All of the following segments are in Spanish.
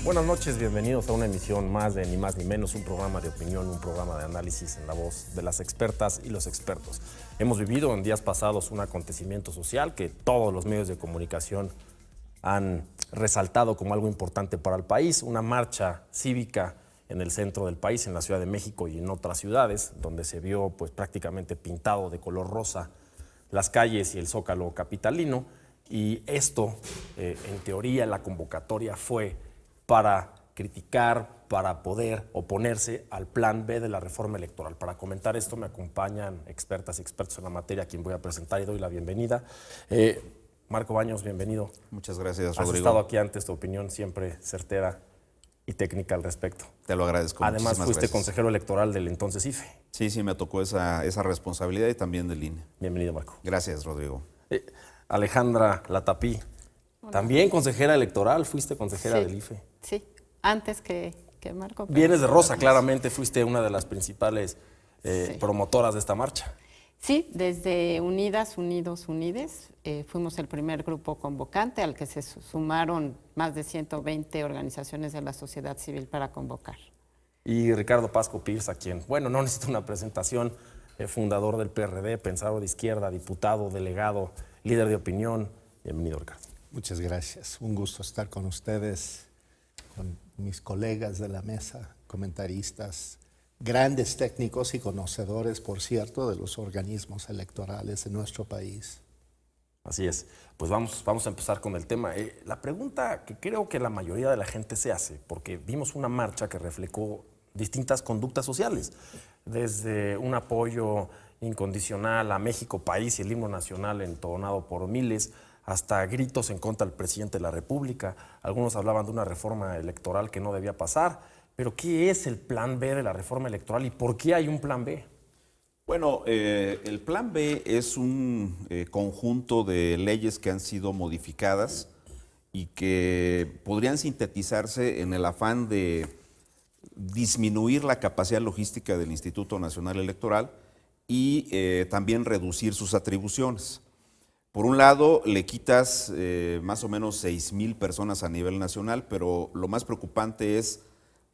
Buenas noches, bienvenidos a una emisión más de Ni Más Ni Menos, un programa de opinión, un programa de análisis en la voz de las expertas y los expertos. Hemos vivido en días pasados un acontecimiento social que todos los medios de comunicación han resaltado como algo importante para el país, una marcha cívica en el centro del país, en la Ciudad de México y en otras ciudades, donde se vio pues prácticamente pintado de color rosa las calles y el zócalo capitalino. Y esto, en teoría, la convocatoria fue para criticar, para poder oponerse al plan B de la reforma electoral. Para comentar esto me acompañan expertas y expertos en la materia, a quien voy a presentar y doy la bienvenida. Marco Baños, bienvenido. Muchas gracias, Rodrigo. Has estado aquí antes, tu opinión siempre certera y técnica al respecto. Te lo agradezco. Además, fuiste consejero electoral del entonces IFE. Sí, me tocó esa responsabilidad y también del INE. Bienvenido, Marco. Gracias, Rodrigo. Alejandra Latapí, también consejera electoral, fuiste consejera del IFE. Sí, antes que Marco. Vienes de Rosa, claramente fuiste una de las principales promotoras de esta marcha. Sí, desde Unidas, Unidos, Unides, fuimos el primer grupo convocante al que se sumaron más de 120 organizaciones de la sociedad civil para convocar. Y Ricardo Pasco Pirza, quien, bueno, no necesita una presentación, fundador del PRD, pensador de izquierda, diputado, delegado, líder de opinión. Bienvenido, Ricardo. Muchas gracias. Un gusto estar con ustedes, con mis colegas de la mesa, comentaristas, grandes técnicos y conocedores, por cierto, de los organismos electorales de nuestro país. Así es. Pues vamos a empezar con el tema. La pregunta que creo que la mayoría de la gente se hace, porque vimos una marcha que reflejó distintas conductas sociales, desde un apoyo incondicional a México país y el himno nacional entonado por miles, hasta gritos en contra del presidente de la República. Algunos hablaban de una reforma electoral que no debía pasar. Pero ¿qué es el plan B de la reforma electoral y por qué hay un plan B? Bueno, el plan B es un conjunto de leyes que han sido modificadas y que podrían sintetizarse en el afán de disminuir la capacidad logística del Instituto Nacional Electoral y también reducir sus atribuciones. Por un lado, le quitas más o menos 6,000 personas a nivel nacional, pero lo más preocupante es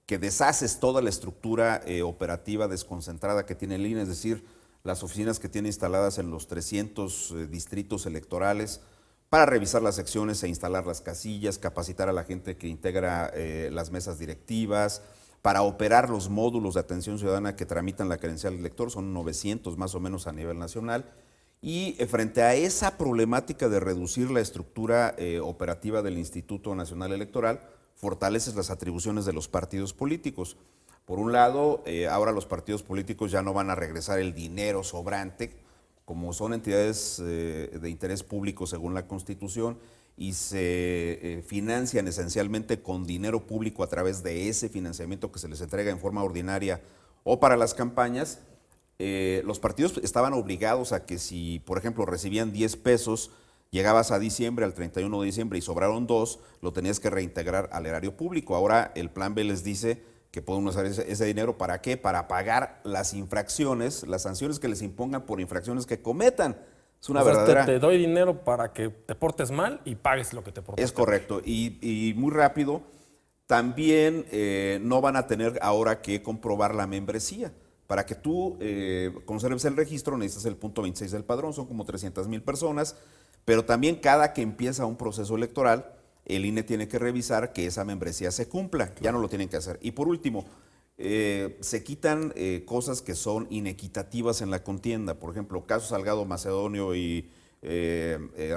que deshaces toda la estructura operativa desconcentrada que tiene el INE, es decir, las oficinas que tiene instaladas en los 300 distritos electorales para revisar las secciones e instalar las casillas, capacitar a la gente que integra las mesas directivas, para operar los módulos de atención ciudadana que tramitan la credencial del elector, son 900 más o menos a nivel nacional. Y frente a esa problemática de reducir la estructura operativa del Instituto Nacional Electoral, fortaleces las atribuciones de los partidos políticos. Por un lado, ahora los partidos políticos ya no van a regresar el dinero sobrante, como son entidades de interés público según la Constitución, y se financian esencialmente con dinero público a través de ese financiamiento que se les entrega en forma ordinaria o para las campañas. Los partidos estaban obligados a que si, por ejemplo, recibían 10 pesos, llegabas a diciembre, al 31 de diciembre, y sobraron 2, lo tenías que reintegrar al erario público. Ahora el plan B les dice que pueden usar ese dinero, ¿para qué? Para pagar las infracciones, las sanciones que les impongan por infracciones que cometan. Es una verdadera... Te doy dinero para que te portes mal y pagues lo que te portes. Es correcto. Y muy rápido, también no van a tener ahora que comprobar la membresía. Para que tú conserves el registro necesitas el punto 26 del padrón, son como 300,000 personas, pero también cada que empieza un proceso electoral, el INE tiene que revisar que esa membresía se cumpla, ya no lo tienen que hacer. Y por último, se quitan cosas que son inequitativas en la contienda, por ejemplo, caso Salgado Macedonio y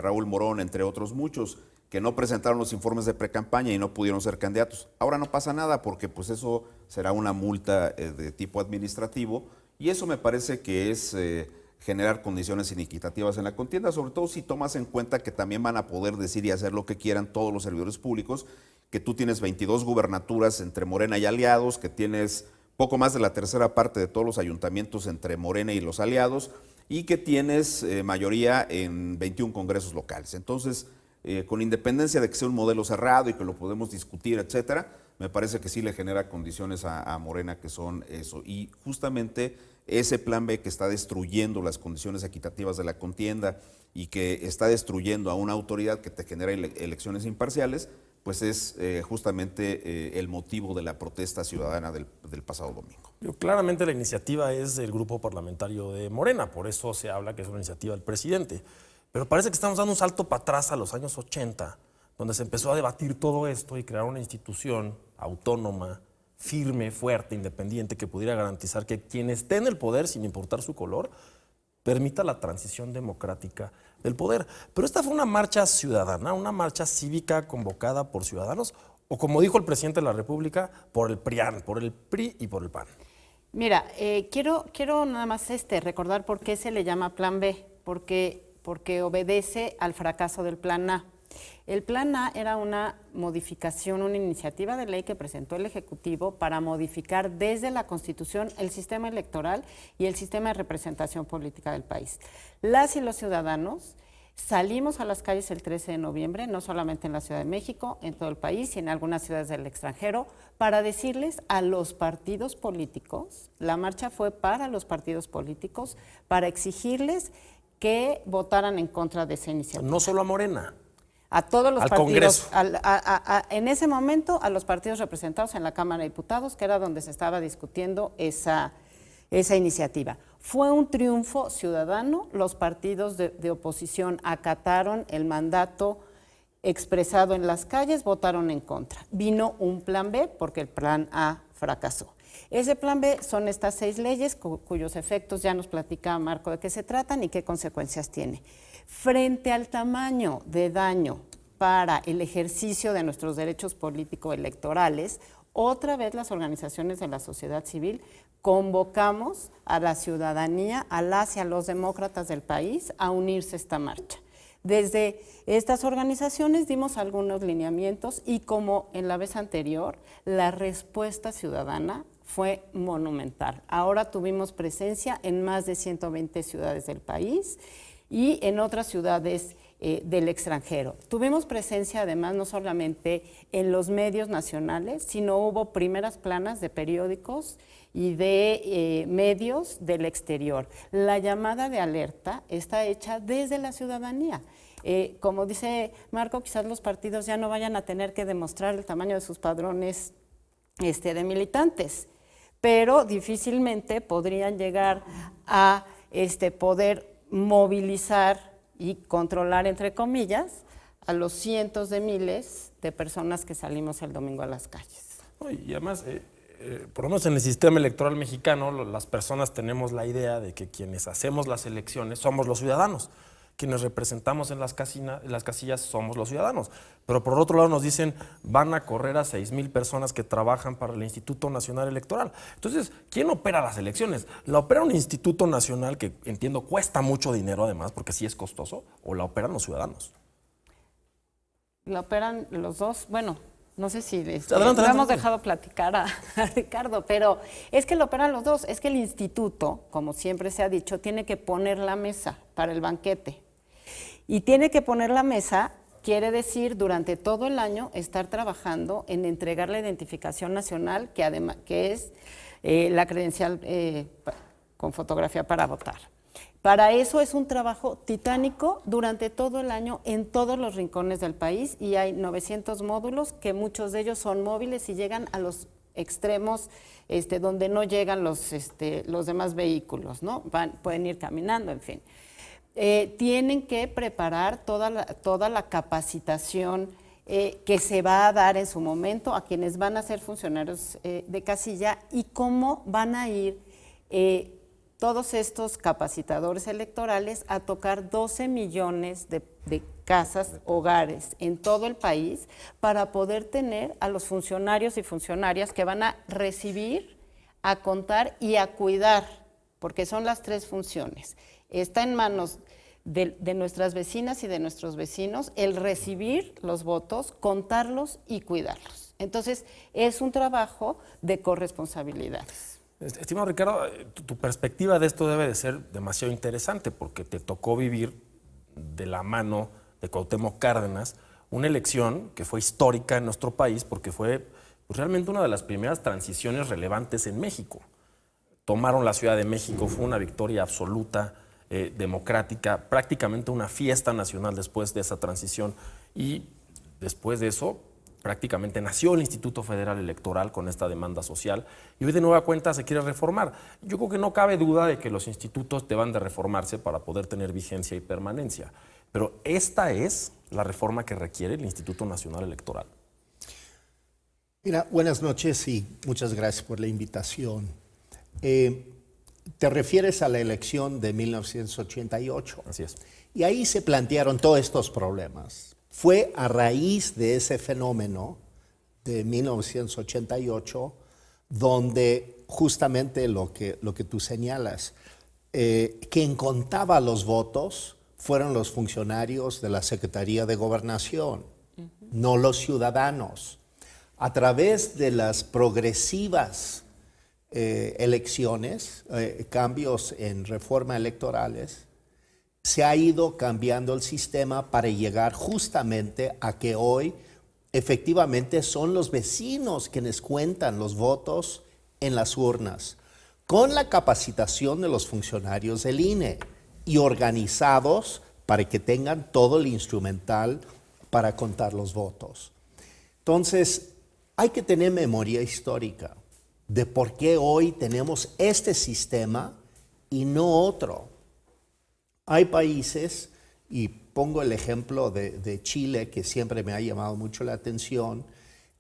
Raúl Morón, entre otros muchos, que no presentaron los informes de precampaña y no pudieron ser candidatos. Ahora no pasa nada porque pues eso será una multa de tipo administrativo y eso me parece que es generar condiciones inequitativas en la contienda, sobre todo si tomas en cuenta que también van a poder decir y hacer lo que quieran todos los servidores públicos, que tú tienes 22 gubernaturas entre Morena y aliados, que tienes poco más de la tercera parte de todos los ayuntamientos entre Morena y los aliados y que tienes mayoría en 21 congresos locales. Entonces, con independencia de que sea un modelo cerrado y que lo podemos discutir, etcétera, me parece que sí le genera condiciones a Morena que son eso. Y justamente ese plan B que está destruyendo las condiciones equitativas de la contienda y que está destruyendo a una autoridad que te genera elecciones imparciales, pues es justamente el motivo de la protesta ciudadana del pasado domingo. Claramente la iniciativa es del grupo parlamentario de Morena, por eso se habla que es una iniciativa del presidente. Pero parece que estamos dando un salto para atrás a los años 80, donde se empezó a debatir todo esto y crear una institución autónoma, firme, fuerte, independiente, que pudiera garantizar que quien esté en el poder, sin importar su color, permita la transición democrática del poder. Pero esta fue una marcha ciudadana, una marcha cívica convocada por ciudadanos, o como dijo el presidente de la República, por el PRIAN, por el PRI y por el PAN. Mira, quiero nada más recordar por qué se le llama Plan B, porque obedece al fracaso del Plan A. El Plan A era una modificación, una iniciativa de ley que presentó el Ejecutivo para modificar desde la Constitución el sistema electoral y el sistema de representación política del país. Las y los ciudadanos salimos a las calles el 13 de noviembre, no solamente en la Ciudad de México, en todo el país y en algunas ciudades del extranjero, para decirles a los partidos políticos, la marcha fue para los partidos políticos, para exigirles que votaran en contra de esa iniciativa. No solo a Morena. A todos los al partidos, Congreso. En ese momento a los partidos representados en la Cámara de Diputados, que era donde se estaba discutiendo esa iniciativa. Fue un triunfo ciudadano, los partidos de oposición acataron el mandato expresado en las calles, votaron en contra. Vino un Plan B porque el Plan A fracasó. Ese Plan B son estas 6 leyes cuyos efectos ya nos platica Marco de qué se tratan y qué consecuencias tiene. Frente al tamaño de daño para el ejercicio de nuestros derechos político-electorales, otra vez las organizaciones de la sociedad civil convocamos a la ciudadanía, a las y a los demócratas del país a unirse a esta marcha. Desde estas organizaciones dimos algunos lineamientos y como en la vez anterior, la respuesta ciudadana fue monumental. Ahora tuvimos presencia en más de 120 ciudades del país y en otras ciudades del extranjero. Tuvimos presencia además no solamente en los medios nacionales, sino hubo primeras planas de periódicos y de medios del exterior. La llamada de alerta está hecha desde la ciudadanía. Como dice Marco, quizás los partidos ya no vayan a tener que demostrar el tamaño de sus padrones de militantes, pero difícilmente podrían llegar a poder movilizar y controlar, entre comillas, a los cientos de miles de personas que salimos el domingo a las calles. Y además, por lo menos en el sistema electoral mexicano, las personas tenemos la idea de que quienes hacemos las elecciones somos los ciudadanos. Quienes representamos en las casillas somos los ciudadanos. Pero por otro lado nos dicen, van a correr a 6,000 personas que trabajan para el Instituto Nacional Electoral. Entonces, ¿quién opera las elecciones? ¿La opera un Instituto Nacional que, entiendo, cuesta mucho dinero además, porque sí es costoso, o la operan los ciudadanos? La operan los dos, bueno, no sé si adelante. hemos dejado platicar a Ricardo, pero es que lo operan los dos. Es que el instituto, como siempre se ha dicho, tiene que poner la mesa para el banquete. Y tiene que poner la mesa, quiere decir, durante todo el año estar trabajando en entregar la identificación nacional, que además que es la credencial con fotografía para votar. Para eso es un trabajo titánico durante todo el año en todos los rincones del país y hay 900 módulos que muchos de ellos son móviles y llegan a los extremos donde no llegan los demás vehículos, ¿no? Pueden ir caminando, en fin. Tienen que preparar toda la capacitación que se va a dar en su momento a quienes van a ser funcionarios de casilla y cómo van a ir todos estos capacitadores electorales a tocar 12 millones de casas, hogares en todo el país para poder tener a los funcionarios y funcionarias que van a recibir, a contar y a cuidar, porque son las 3 funciones. Está en manos de nuestras vecinas y de nuestros vecinos el recibir los votos, contarlos y cuidarlos. Entonces, es un trabajo de corresponsabilidades. Estimado Ricardo, tu perspectiva de esto debe de ser demasiado interesante porque te tocó vivir de la mano de Cuauhtémoc Cárdenas una elección que fue histórica en nuestro país porque fue realmente una de las primeras transiciones relevantes en México. Tomaron la Ciudad de México, fue una victoria absoluta, democrática, prácticamente una fiesta nacional después de esa transición y después de eso prácticamente nació el Instituto Federal Electoral con esta demanda social y hoy de nueva cuenta se quiere reformar. Yo creo que no cabe duda de que los institutos deban de reformarse para poder tener vigencia y permanencia, pero esta es la reforma que requiere el Instituto Nacional Electoral. Mira, buenas noches y muchas gracias por la invitación. Te refieres a la elección de 1988. Así es. Y ahí se plantearon todos estos problemas. Fue a raíz de ese fenómeno de 1988 donde justamente lo que tú señalas, quien contaba los votos fueron los funcionarios de la Secretaría de Gobernación, no los ciudadanos. A través de las progresivas elecciones, cambios en reforma electorales, se ha ido cambiando el sistema para llegar justamente a que hoy efectivamente son los vecinos quienes cuentan los votos en las urnas, con la capacitación de los funcionarios del INE y organizados para que tengan todo el instrumental para contar los votos. Entonces, hay que tener memoria histórica de por qué hoy tenemos este sistema y no otro. Hay países, y pongo el ejemplo de Chile, que siempre me ha llamado mucho la atención,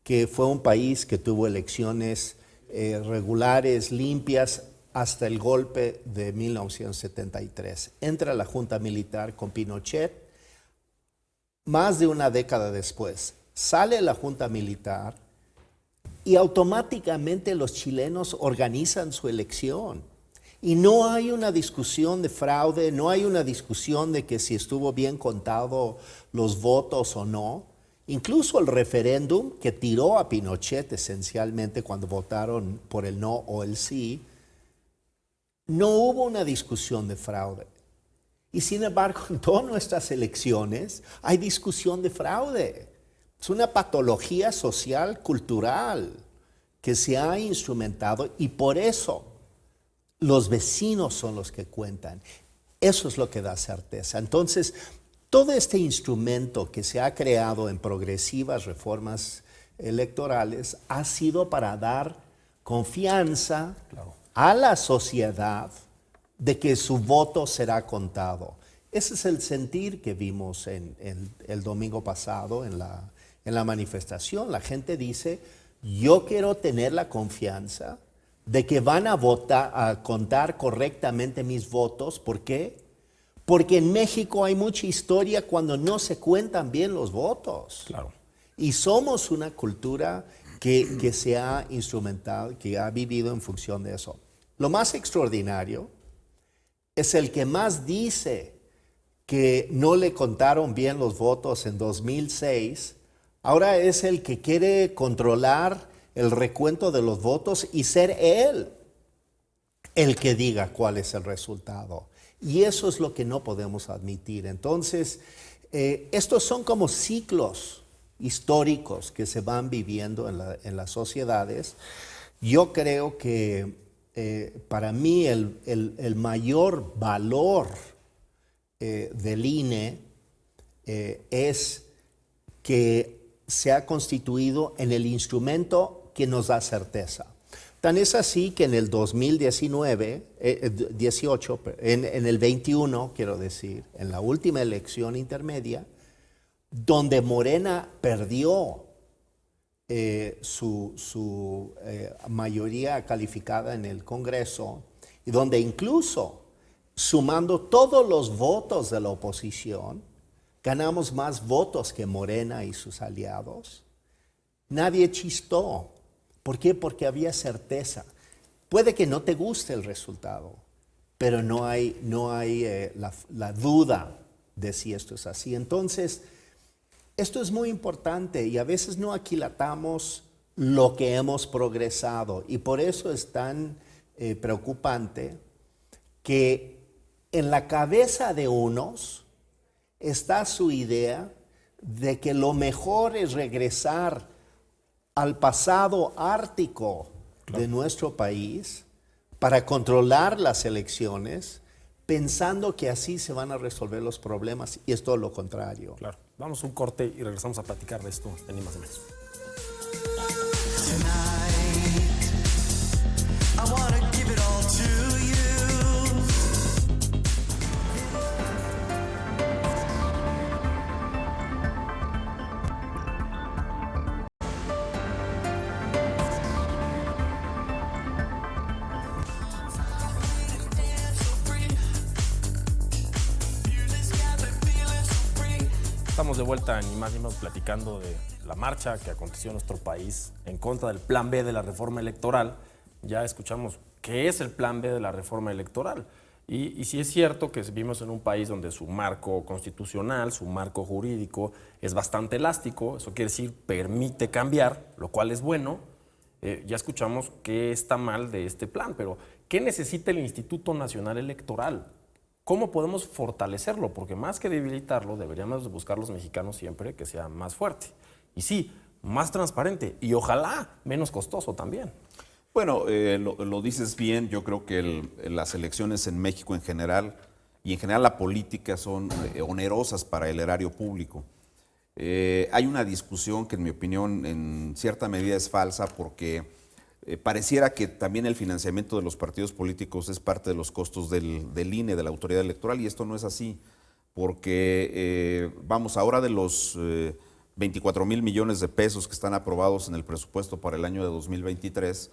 que fue un país que tuvo elecciones regulares, limpias, hasta el golpe de 1973. Entra la Junta Militar con Pinochet, más de una década después. Sale la Junta Militar y automáticamente los chilenos organizan su elección. Y no hay una discusión de fraude, no hay una discusión de que si estuvo bien contado los votos o no. Incluso el referéndum que tiró a Pinochet esencialmente cuando votaron por el no o el sí, no hubo una discusión de fraude. Y sin embargo, en todas nuestras elecciones hay discusión de fraude. Es una patología social, cultural, que se ha instrumentado y por eso los vecinos son los que cuentan. Eso es lo que da certeza. Entonces, todo este instrumento que se ha creado en progresivas reformas electorales ha sido para dar confianza a la sociedad de que su voto será contado. Ese es el sentir que vimos el domingo pasado en la manifestación. La gente dice, yo quiero tener la confianza de que van a votar, a contar correctamente mis votos. ¿Por qué? Porque en México hay mucha historia cuando no se cuentan bien los votos. Claro. Y somos una cultura que se ha instrumentado, que ha vivido en función de eso. Lo más extraordinario es el que más dice que no le contaron bien los votos en 2006, ahora es el que quiere controlar el recuento de los votos y ser él el que diga cuál es el resultado. Y eso es lo que no podemos admitir. Entonces, estos son como ciclos históricos que se van viviendo en las sociedades. Yo creo que para mí el mayor valor del INE es que se ha constituido en el instrumento que nos da certeza. Tan es así que en el 2018, en el 21, quiero decir, en la última elección intermedia, donde Morena perdió su mayoría calificada en el Congreso, y donde incluso sumando todos los votos de la oposición, ganamos más votos que Morena y sus aliados, nadie chistó. ¿Por qué? Porque había certeza. Puede que no te guste el resultado, pero no hay la duda de si esto es así. Entonces, esto es muy importante y a veces no aquilatamos lo que hemos progresado y por eso es tan preocupante que en la cabeza de unos está su idea de que lo mejor es regresar al pasado ártico de nuestro país para controlar las elecciones, pensando que así se van a resolver los problemas, y es todo lo contrario. Claro. Vamos a un corte y regresamos a platicar de esto en Ni Más Ni Menos. I wanna give it all to you. Estamos de vuelta en Ni Más Ni Menos platicando de la marcha que aconteció en nuestro país en contra del Plan B de la reforma electoral. Ya escuchamos qué es el Plan B de la reforma electoral. Y sí es cierto que vivimos en un país donde su marco constitucional, su marco jurídico es bastante elástico. Eso quiere decir permite cambiar, lo cual es bueno. Ya escuchamos qué está mal de este plan, pero ¿qué necesita el Instituto Nacional Electoral? ¿Cómo podemos fortalecerlo? Porque más que debilitarlo, deberíamos buscar los mexicanos siempre que sea más fuerte. Y sí, más transparente y ojalá menos costoso también. Bueno, lo dices bien. Yo creo que las elecciones en México en general y en general la política son onerosas para el erario público. Hay una discusión que en mi opinión en cierta medida es falsa porque pareciera que también el financiamiento de los partidos políticos es parte de los costos del INE, de la autoridad electoral, y esto no es así, porque vamos, ahora de los 24,000 millones de pesos que están aprobados en el presupuesto para el año de 2023,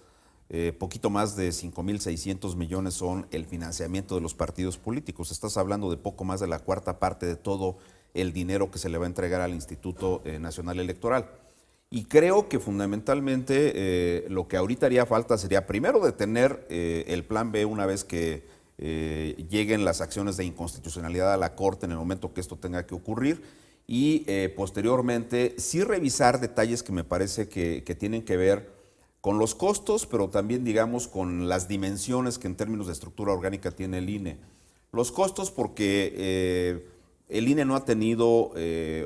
poquito más de 5,600 millones son el financiamiento de los partidos políticos. Estás hablando de poco más de la cuarta parte de todo el dinero que se le va a entregar al Instituto Nacional Electoral. Y creo que fundamentalmente lo que ahorita haría falta sería primero detener el Plan B una vez que lleguen las acciones de inconstitucionalidad a la Corte en el momento que esto tenga que ocurrir y posteriormente sí revisar detalles que me parece que tienen que ver con los costos, pero también digamos con las dimensiones que en términos de estructura orgánica tiene el INE. Los costos porque el INE no ha tenido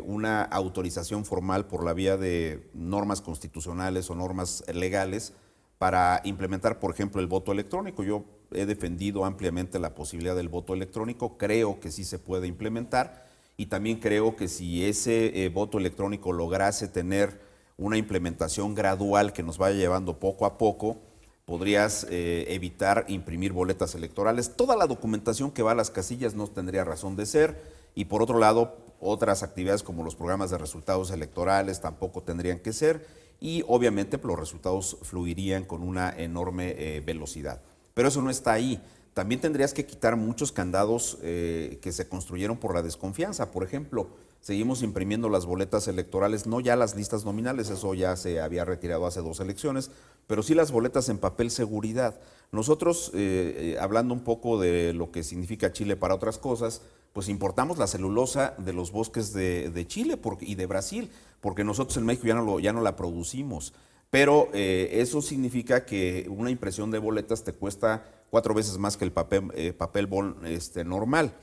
una autorización formal por la vía de normas constitucionales o normas legales para implementar, por ejemplo, el voto electrónico. Yo he defendido ampliamente la posibilidad del voto electrónico, creo que sí se puede implementar y también creo que si ese voto electrónico lograse tener una implementación gradual que nos vaya llevando poco a poco, podrías evitar imprimir boletas electorales. Toda la documentación que va a las casillas no tendría razón de ser. Y por otro lado, otras actividades como los programas de resultados electorales tampoco tendrían que ser y obviamente los resultados fluirían con una enorme velocidad. Pero eso no está ahí. También tendrías que quitar muchos candados que se construyeron por la desconfianza. Por ejemplo, seguimos imprimiendo las boletas electorales, no ya las listas nominales, eso ya se había retirado hace 2 elecciones, pero sí las boletas en papel seguridad. Nosotros, hablando un poco de lo que significa Chile para otras cosas, pues importamos la celulosa de los bosques de Chile y de Brasil, porque nosotros en México ya no la producimos. Pero eso significa que una impresión de boletas te cuesta 4 veces más que el papel normal.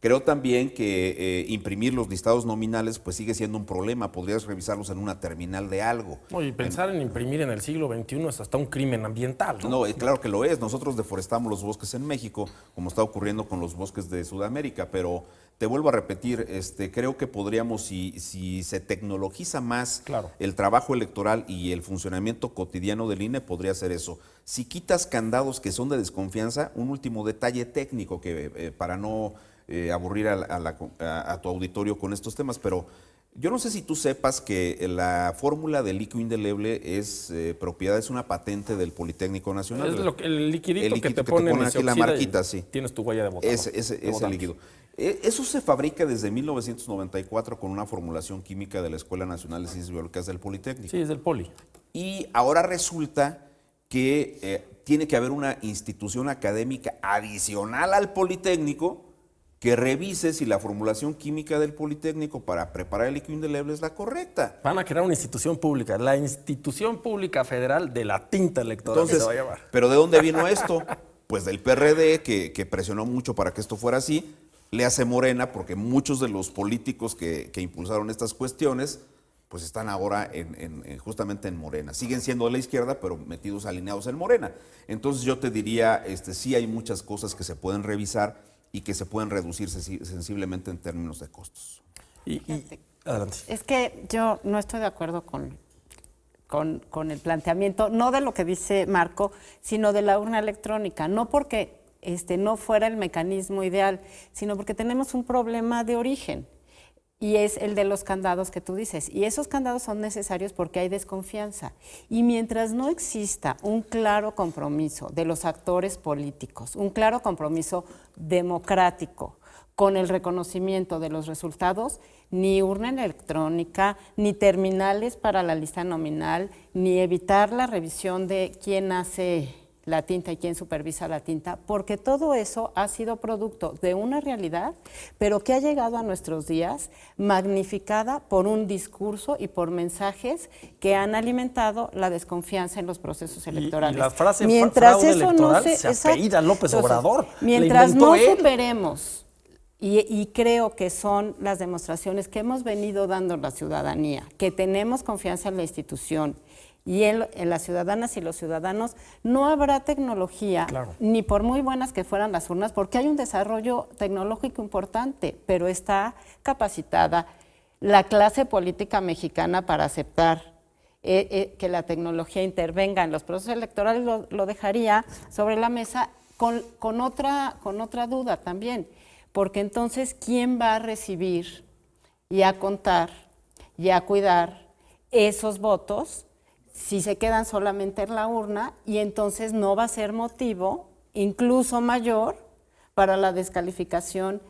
Creo también que imprimir los listados nominales pues sigue siendo un problema. Podrías revisarlos en una terminal de algo. Oye, pensar en imprimir en el siglo XXI es hasta un crimen ambiental, ¿no? No, claro que lo es. Nosotros deforestamos los bosques en México, como está ocurriendo con los bosques de Sudamérica, pero te vuelvo a repetir, creo que podríamos, si se tecnologiza más el trabajo electoral y el funcionamiento cotidiano del INE, podría ser eso. Si quitas candados que son de desconfianza, un último detalle técnico que para no aburrir a tu auditorio con estos temas, pero yo no sé si tú sepas que la fórmula del líquido indeleble es una patente del Politécnico Nacional. Es el liquidito que te ponen aquí la marquita, sí. Tienes tu huella de votador. Ese líquido. Eso se fabrica desde 1994 con una formulación química de la Escuela Nacional de Ciencias Biológicas del Politécnico. Sí, es del Poli. Y ahora resulta que tiene que haber una institución académica adicional al Politécnico que revise si la formulación química del Politécnico para preparar el líquido indeleble es la correcta. Van a crear una institución pública, la Institución Pública Federal de la Tinta Electoral. Entonces, se va a llamar. ¿pero de dónde vino esto? Pues del PRD, que presionó mucho para que esto fuera así. Le hace Morena, porque muchos de los políticos que impulsaron estas cuestiones, pues están ahora justamente en Morena. Siguen siendo de la izquierda, pero metidos, alineados en Morena. Entonces yo te diría, sí hay muchas cosas que se pueden revisar y que se pueden reducir sensiblemente en términos de costos. Adelante. Es que yo no estoy de acuerdo con el planteamiento, no de lo que dice Marco, sino de la urna electrónica, no porque no fuera el mecanismo ideal, sino porque tenemos un problema de origen, y es el de los candados que tú dices. Y esos candados son necesarios porque hay desconfianza. Y mientras no exista un claro compromiso de los actores políticos, un claro compromiso democrático con el reconocimiento de los resultados, ni urna electrónica, ni terminales para la lista nominal, ni evitar la revisión de quién hace la tinta y quién supervisa la tinta, porque todo eso ha sido producto de una realidad, pero que ha llegado a nuestros días magnificada por un discurso y por mensajes que han alimentado la desconfianza en los procesos electorales. Y la frase mientras fraude eso electoral no se apellida López Obrador. Mientras La inventó no él. superemos, y creo que son las demostraciones que hemos venido dando la ciudadanía, que tenemos confianza en la institución y en las ciudadanas y los ciudadanos, no habrá tecnología, Claro. ni por muy buenas que fueran las urnas, porque hay un desarrollo tecnológico importante, pero está capacitada la clase política mexicana para aceptar que la tecnología intervenga en los procesos electorales. Lo dejaría sobre la mesa con otra duda también, porque entonces, ¿quién va a recibir y a contar y a cuidar esos votos si se quedan solamente en la urna? Y entonces no va a ser motivo incluso mayor para la descalificación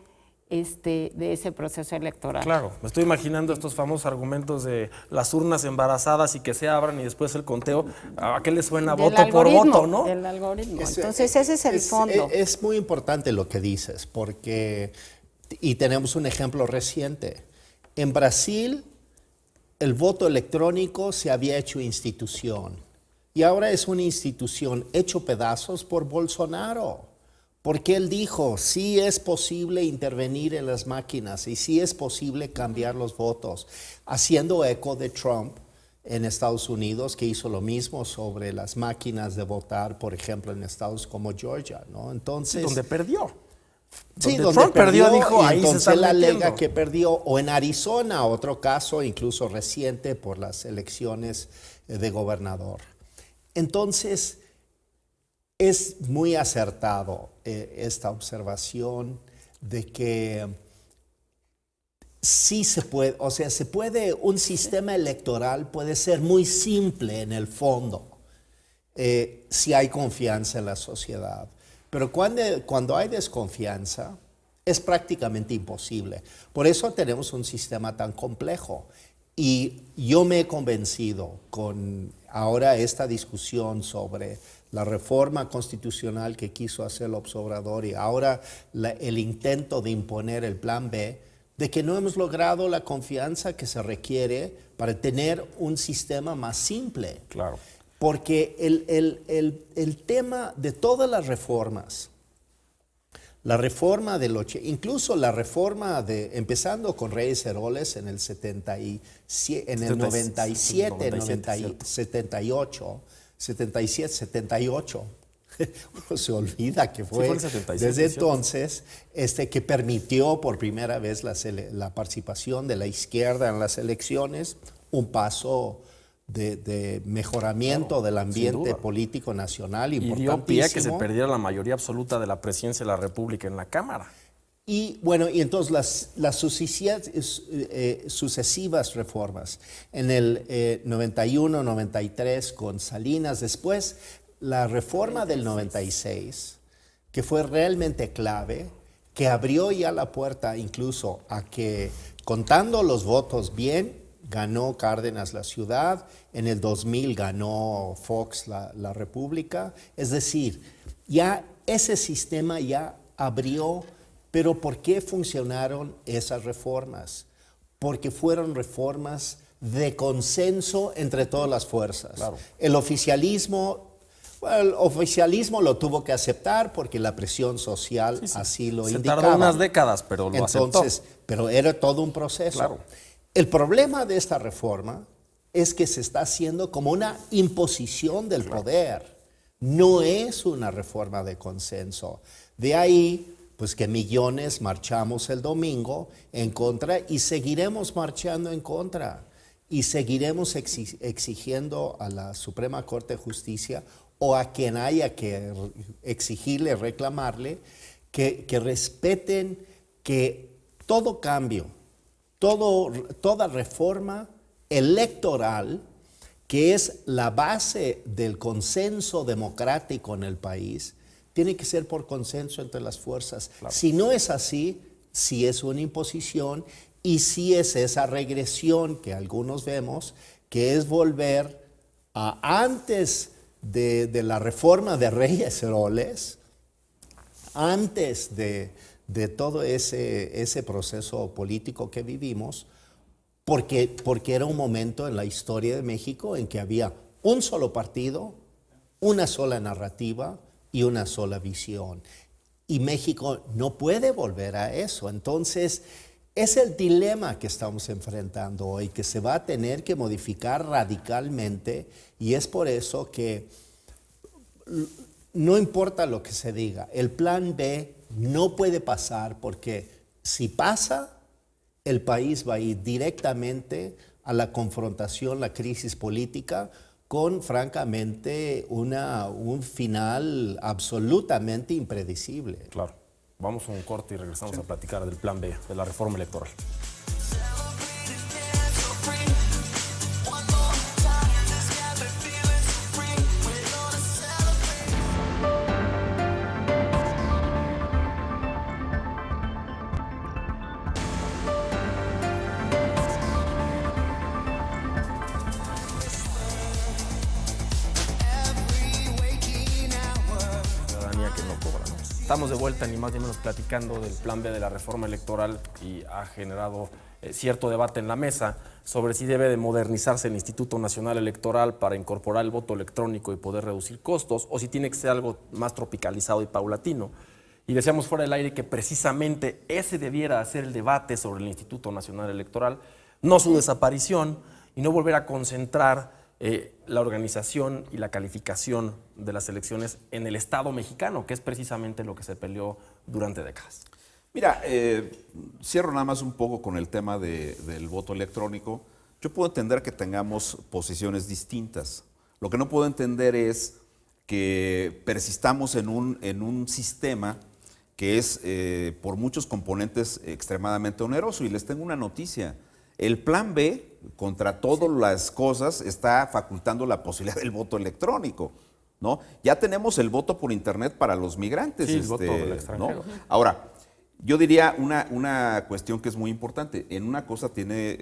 de ese proceso electoral. Claro, me estoy imaginando estos famosos argumentos de las urnas embarazadas y que se abran y después el conteo. ¿A qué le suena? Del Voto por algoritmo, voto, ¿no? Del algoritmo. Entonces ese es el fondo. Es muy importante lo que dices, porque, y tenemos un ejemplo reciente. En Brasil, el voto electrónico se había hecho institución y ahora es una institución hecho pedazos por Bolsonaro. Porque él dijo, sí es posible intervenir en las máquinas y sí es posible cambiar los votos, haciendo eco de Trump en Estados Unidos, que hizo lo mismo sobre las máquinas de votar, por ejemplo, en estados como Georgia, ¿no? Entonces, Donde perdió. sí, donde donde Trump perdió, dijo, y ahí se entonces están él alega metiendo. que perdió, o en Arizona, otro caso incluso reciente por las elecciones de gobernador. Entonces, es muy acertado esta observación de que sí se puede, o sea, un sistema electoral puede ser muy simple en el fondo, si hay confianza en la sociedad. Pero cuando hay desconfianza, es prácticamente imposible. Por eso tenemos un sistema tan complejo. Y yo me he convencido con ahora esta discusión sobre la reforma constitucional que quiso hacer López Obrador y ahora el intento de imponer el Plan B, de que no hemos logrado la confianza que se requiere para tener un sistema más simple. Claro. Porque el tema de todas las reformas, la reforma incluso la reforma empezando con Reyes Heroles en el 77, en el 97, 78, 77, 78. Uno se olvida que fue, fue el 77, desde ¿cierto? entonces que permitió por primera vez la participación de la izquierda en las elecciones, un paso de mejoramiento del ambiente político nacional Y importantísimo. dio pie a que se perdiera la mayoría absoluta de la presidencia de la República en la Cámara. Y bueno, y entonces las sucesivas reformas, en el 91, 93 con Salinas, después la reforma del 96, que fue realmente clave, que abrió ya la puerta incluso a que, contando los votos bien, ganó Cárdenas la ciudad, en el 2000 ganó Fox la República. Es decir, ya ese sistema ya abrió. Pero ¿por qué funcionaron esas reformas? Porque fueron reformas de consenso entre todas las fuerzas. Claro. El oficialismo lo tuvo que aceptar porque la presión social así lo indicaba. Se tardó unas décadas, pero lo aceptó. Pero era todo un proceso. Claro. El problema de esta reforma es que se está haciendo como una imposición del poder. No es una reforma de consenso. De ahí, pues que millones marchamos el domingo en contra y seguiremos marchando en contra y seguiremos exigiendo a la Suprema Corte de Justicia o a quien haya que exigirle, reclamarle, que respeten que todo cambio, toda reforma electoral, que es la base del consenso democrático en el país, tiene que ser por consenso entre las fuerzas. Claro. Si no es así, sí es una imposición y sí es esa regresión que algunos vemos, que es volver a antes de la reforma de Reyes Heroles, antes de todo ese proceso político que vivimos, porque era un momento en la historia de México en que había un solo partido, una sola narrativa y una sola visión. Y México no puede volver a eso. Entonces, es el dilema que estamos enfrentando hoy, que se va a tener que modificar radicalmente, y es por eso que no importa lo que se diga, el plan B no puede pasar, porque si pasa, el país va a ir directamente a la confrontación, la crisis política, con francamente un final absolutamente impredecible. Claro. Vamos a un corte y regresamos a platicar del plan B, de la reforma electoral. Estamos de vuelta, ni más ni menos, platicando del plan B de la reforma electoral, y ha generado cierto debate en la mesa sobre si debe de modernizarse el Instituto Nacional Electoral para incorporar el voto electrónico y poder reducir costos, o si tiene que ser algo más tropicalizado y paulatino. Y decíamos fuera del aire que precisamente ese debiera ser el debate sobre el Instituto Nacional Electoral, no su desaparición, y no volver a concentrar la organización y la calificación de las elecciones en el Estado mexicano, que es precisamente lo que se peleó durante décadas. Mira, cierro nada más un poco con el tema del voto electrónico. Yo puedo entender que tengamos posiciones distintas. Lo que no puedo entender es que persistamos en un sistema que es por muchos componentes extremadamente oneroso. Y les tengo una noticia. El plan B, contra todas las cosas, está facultando la posibilidad del voto electrónico, ¿no? Ya tenemos el voto por internet para los migrantes. Sí, el voto del extranjero. ¿No? Ahora, yo diría una cuestión que es muy importante. En una cosa tiene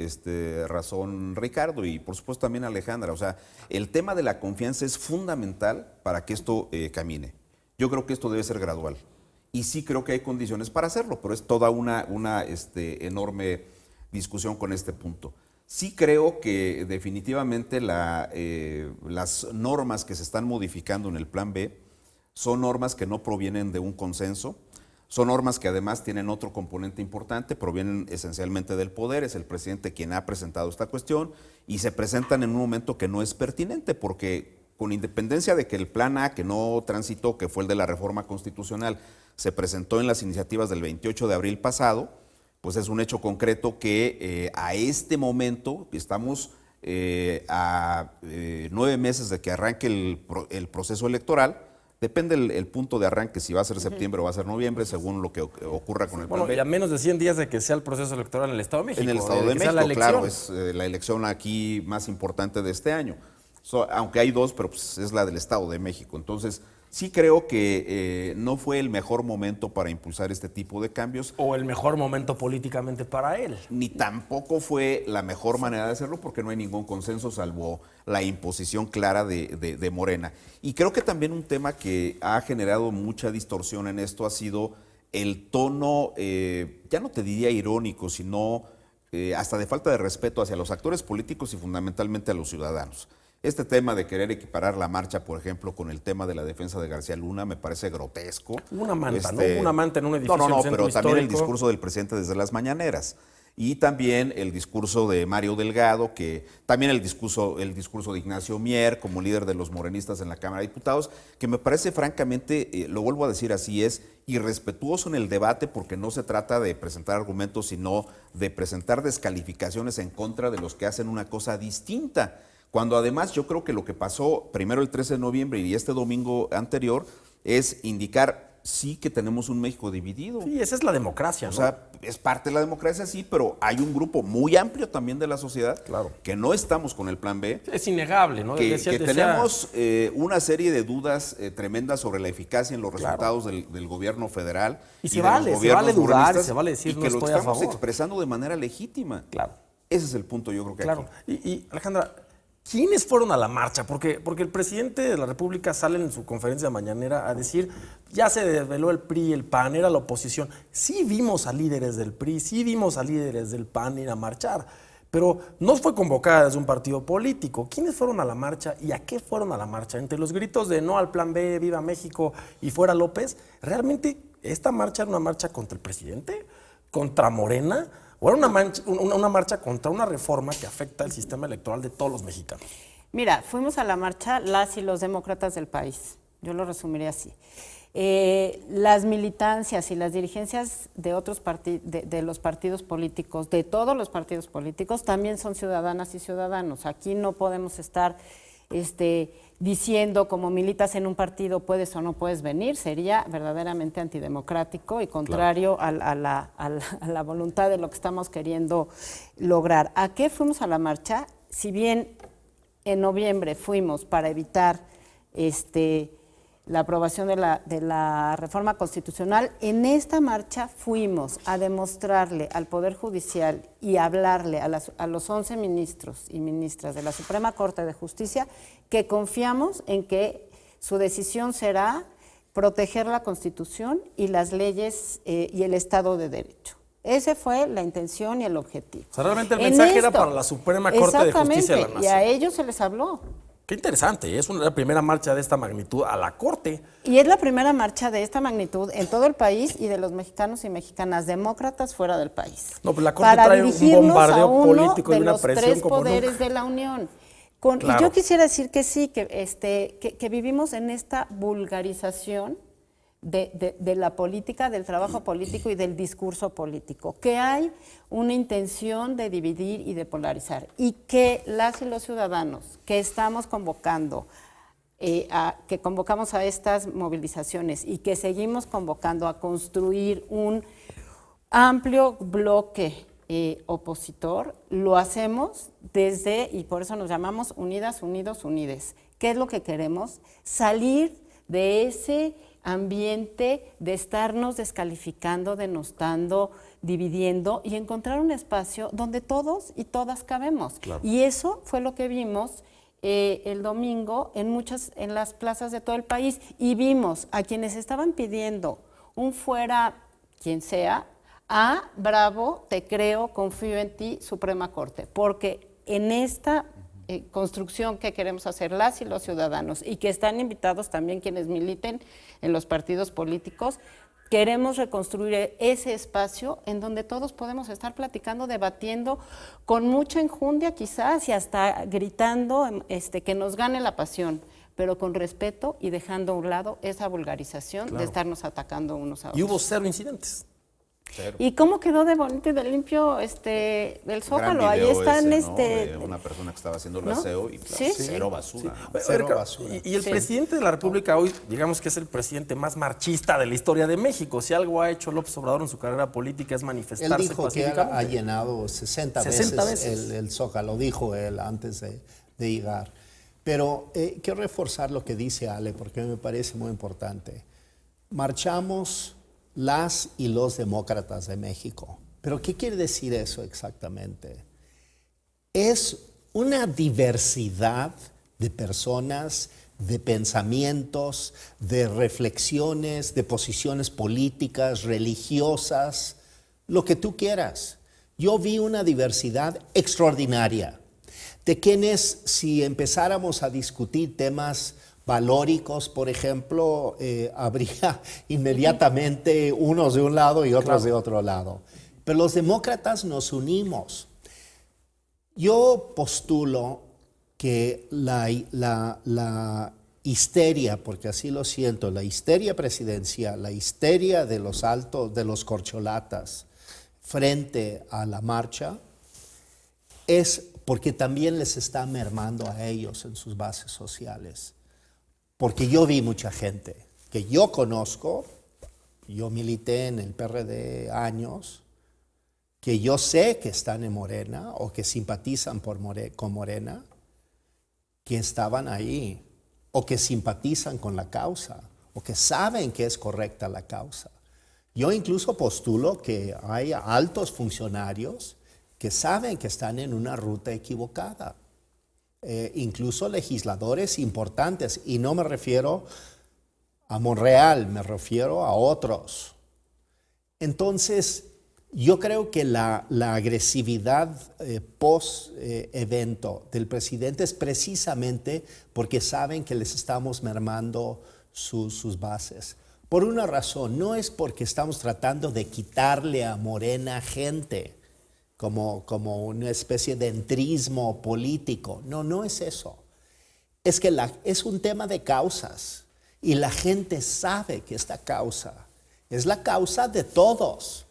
razón Ricardo y por supuesto también Alejandra. O sea, el tema de la confianza es fundamental para que esto camine. Yo creo que esto debe ser gradual. Y sí creo que hay condiciones para hacerlo, pero es toda una enorme discusión con este punto. Sí creo que definitivamente las normas que se están modificando en el plan B son normas que no provienen de un consenso, son normas que además tienen otro componente importante, provienen esencialmente del poder, es el presidente quien ha presentado esta cuestión y se presentan en un momento que no es pertinente, porque con independencia de que el plan A, que no transitó, que fue el de la reforma constitucional, se presentó en las iniciativas del 28 de abril pasado, pues es un hecho concreto que a este momento estamos a 9 meses de que arranque el proceso electoral. Depende el punto de arranque, si va a ser septiembre o va a ser noviembre, según lo que ocurra con el plan B. Y a menos de 100 días de que sea el proceso electoral en el Estado de México. En el Estado de México, claro, es la elección aquí más importante de este año. Aunque hay dos, pero pues es la del Estado de México. Entonces, sí creo que no fue el mejor momento para impulsar este tipo de cambios. O el mejor momento políticamente para él. Ni tampoco fue la mejor manera de hacerlo porque no hay ningún consenso salvo la imposición clara de Morena. Y creo que también un tema que ha generado mucha distorsión en esto ha sido el tono, ya no te diría irónico, sino hasta de falta de respeto hacia los actores políticos y fundamentalmente a los ciudadanos. Este tema de querer equiparar la marcha, por ejemplo, con el tema de la defensa de García Luna me parece grotesco. Una manta, ¿no? Una manta en un edificio. No, pero también el discurso del presidente desde las mañaneras. y también el discurso de Mario Delgado, que también el discurso de Ignacio Mier como líder de los morenistas en la Cámara de Diputados, que me parece francamente, lo vuelvo a decir así, es irrespetuoso en el debate porque no se trata de presentar argumentos, sino de presentar descalificaciones en contra de los que hacen una cosa distinta. Cuando además yo creo que lo que pasó primero el 13 de noviembre y este domingo anterior es indicar sí que tenemos un México dividido. Sí, esa es la democracia, ¿no? O sea, es parte de la democracia, sí, pero hay un grupo muy amplio también de la sociedad Claro. que no estamos con el plan B. Es innegable, ¿no? Que Decía- tenemos una serie de dudas tremendas sobre la eficacia en los resultados del gobierno federal. Y se de vale, los se vale gobiernos dudar, morenistas, se vale decir, y no que lo estoy a estamos favor. expresando de manera legítima. Claro. Ese es el punto, yo creo que Claro. aquí. Y Alejandra, ¿quiénes fueron a la marcha? Porque el presidente de la República sale en su conferencia mañanera a decir, ya se desveló el PRI, el PAN, era la oposición. Sí vimos a líderes del PRI, sí vimos a líderes del PAN ir a marchar, pero no fue convocada desde un partido político. ¿Quiénes fueron a la marcha y a qué fueron a la marcha? Entre los gritos de no al plan B, viva México y fuera López, ¿realmente esta marcha era una marcha contra el presidente? ¿Contra Morena? ¿O era una marcha contra una reforma que afecta el sistema electoral de todos los mexicanos? Mira, fuimos a la marcha las y los demócratas del país. Yo lo resumiría así. Las militancias y las dirigencias de otros de los partidos políticos, de todos los partidos políticos, también son ciudadanas y ciudadanos. Aquí no podemos estar diciendo como militas en un partido puedes o no puedes venir, sería verdaderamente antidemocrático y contrario a la voluntad de lo que estamos queriendo lograr. ¿A qué fuimos a la marcha? Si bien en noviembre fuimos para evitar la aprobación de la reforma constitucional, en esta marcha fuimos a demostrarle al Poder Judicial y hablarle a los 11 ministros y ministras de la Suprema Corte de Justicia que confiamos en que su decisión será proteger la Constitución y las leyes y el Estado de Derecho. Esa fue la intención y el objetivo. O sea, realmente el mensaje era para la Suprema Corte de Justicia de la Nación. Y a ellos se les habló. Qué interesante, es la primera marcha de esta magnitud a la Corte. Y es la primera marcha de esta magnitud en todo el país y de los mexicanos y mexicanas demócratas fuera del país. No, pues la Corte para trae un dirigirnos bombardeo a uno político y de una los presión tres como poderes nunca. de la Unión. Claro. Y yo quisiera decir que sí, que vivimos en esta vulgarización de la política, del trabajo político y del discurso político, que hay una intención de dividir y de polarizar, y que las y los ciudadanos que estamos convocando, que convocamos a estas movilizaciones y que seguimos convocando a construir un amplio bloque opositor, lo hacemos desde, y por eso nos llamamos Unidas, Unidos, Unides. ¿Qué es lo que queremos? Salir de ese ambiente de estarnos descalificando, denostando, dividiendo y encontrar un espacio donde todos y todas cabemos. Claro. Y eso fue lo que vimos el domingo en las plazas de todo el país, y vimos a quienes estaban pidiendo un fuera quien sea, a bravo, te creo, confío en ti, Suprema Corte, porque en esta construcción que queremos hacer las y los ciudadanos, y que están invitados también quienes militen en los partidos políticos, queremos reconstruir ese espacio en donde todos podemos estar platicando, debatiendo con mucha enjundia quizás y hasta gritando que nos gane la pasión, pero con respeto y dejando a un lado esa vulgarización de estarnos atacando unos a otros. Y hubo 0 incidentes. ¿Y cómo quedó de bonito y de limpio del Zócalo? Gran Ahí video están ese, ¿no? De una persona que estaba haciendo el ¿no? aseo y Sí. cero basura. ¿no? Cero Erika, basura. Y el Sí. presidente de la República hoy, digamos que es el presidente más marchista de la historia de México. Si algo ha hecho López Obrador en su carrera política es Él manifestarse dijo que él pacíficamente. ha llenado 60 veces el Zócalo, dijo él antes de llegar. Pero quiero reforzar lo que dice Ale, porque me parece muy importante. Marchamos las y los demócratas de México. ¿Pero qué quiere decir eso exactamente? Es una diversidad de personas, de pensamientos, de reflexiones, de posiciones políticas, religiosas, lo que tú quieras. Yo vi una diversidad extraordinaria de quienes, si empezáramos a discutir temas valóricos, por ejemplo, habría inmediatamente unos de un lado y otros de otro lado. pero los demócratas nos unimos. Yo postulo que la histeria, porque así lo siento, la histeria presidencial, la histeria de los corcholatas frente a la marcha, es porque también les está mermando a ellos en sus bases sociales. Porque yo vi mucha gente que yo conozco, yo milité en el PRD años, que yo sé que están en Morena o que simpatizan con Morena, que estaban ahí, o que simpatizan con la causa, o que saben que es correcta la causa. Yo incluso postulo que hay altos funcionarios que saben que están en una ruta equivocada. Incluso legisladores importantes, y no me refiero a Monreal, me refiero a otros. Entonces, yo creo que la agresividad post-evento del presidente es precisamente porque saben que les estamos mermando sus bases. Por una razón, no es porque estamos tratando de quitarle a Morena gente, como una especie de entrismo político. No, no es eso. Es que es un tema de causas y la gente sabe que esta causa es la causa de todos.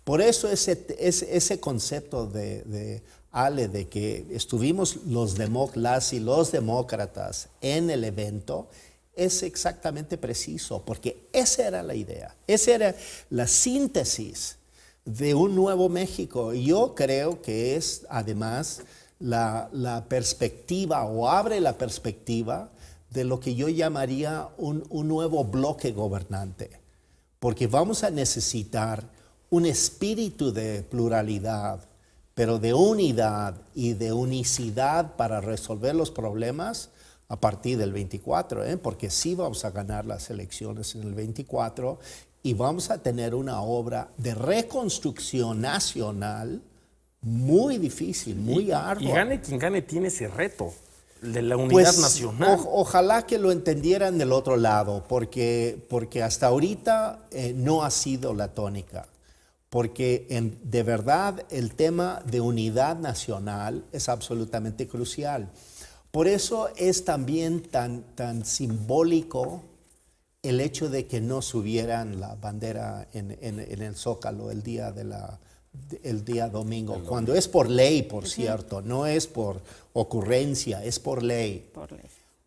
Por eso ese concepto de Ale, de que estuvimos las y los demócratas en el evento, es exactamente preciso, porque esa era la idea, esa era la síntesis de un nuevo México. Y yo creo que es además la perspectiva, o abre la perspectiva de lo que yo llamaría un nuevo bloque gobernante, porque vamos a necesitar un espíritu de pluralidad, pero de unidad y de unicidad para resolver los problemas a partir del 24, porque sí vamos a ganar las elecciones en el 24 y vamos a tener una obra de reconstrucción nacional muy difícil, muy ardua. Y gane quien gane tiene ese reto de la unidad nacional. Ojalá que lo entendieran del otro lado, porque hasta ahorita no ha sido la tónica. Porque de verdad el tema de unidad nacional es absolutamente crucial. Por eso es también tan simbólico el hecho de que no subieran la bandera en el Zócalo el día domingo, cuando es por ley, por cierto, no es por ocurrencia, es por ley.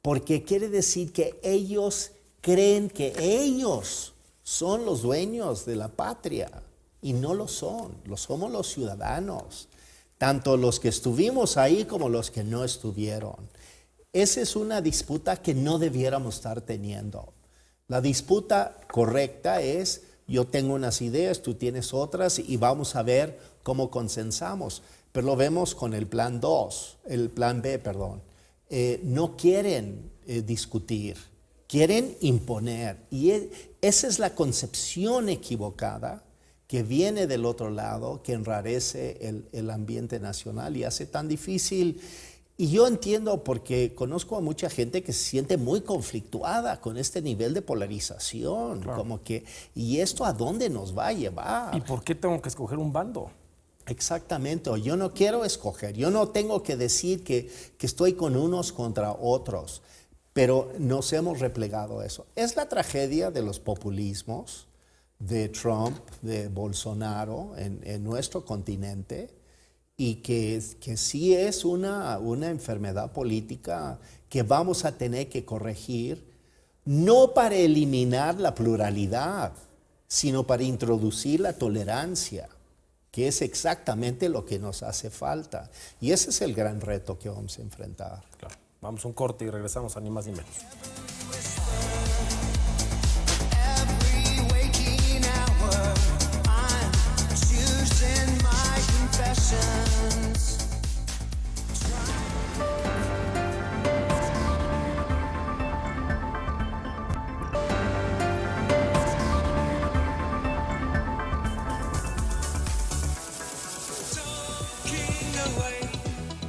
Porque quiere decir que ellos creen que ellos son los dueños de la patria. Y no lo son, lo somos los ciudadanos, tanto los que estuvimos ahí como los que no estuvieron. Esa es una disputa que no debiéramos estar teniendo. La disputa correcta es, yo tengo unas ideas, tú tienes otras, y vamos a ver cómo consensamos. Pero lo vemos con el plan B, perdón. No quieren discutir, quieren imponer. Y esa es la concepción equivocada que viene del otro lado, que enrarece el ambiente nacional y hace tan difícil. Y yo entiendo, porque conozco a mucha gente que se siente muy conflictuada con este nivel de polarización, claro. Como que, ¿y esto a dónde nos va a llevar? ¿Y por qué tengo que escoger un bando? Exactamente, yo no quiero escoger, yo no tengo que decir que estoy con unos contra otros, pero nos hemos replegado a eso. Es la tragedia de los populismos, de Trump, de Bolsonaro en nuestro continente, y que sí es una enfermedad política que vamos a tener que corregir, no para eliminar la pluralidad, sino para introducir la tolerancia, que es exactamente lo que nos hace falta. Y ese es el gran reto que vamos a enfrentar. Claro. Vamos a un corte y regresamos a Ni Más Ni Menos.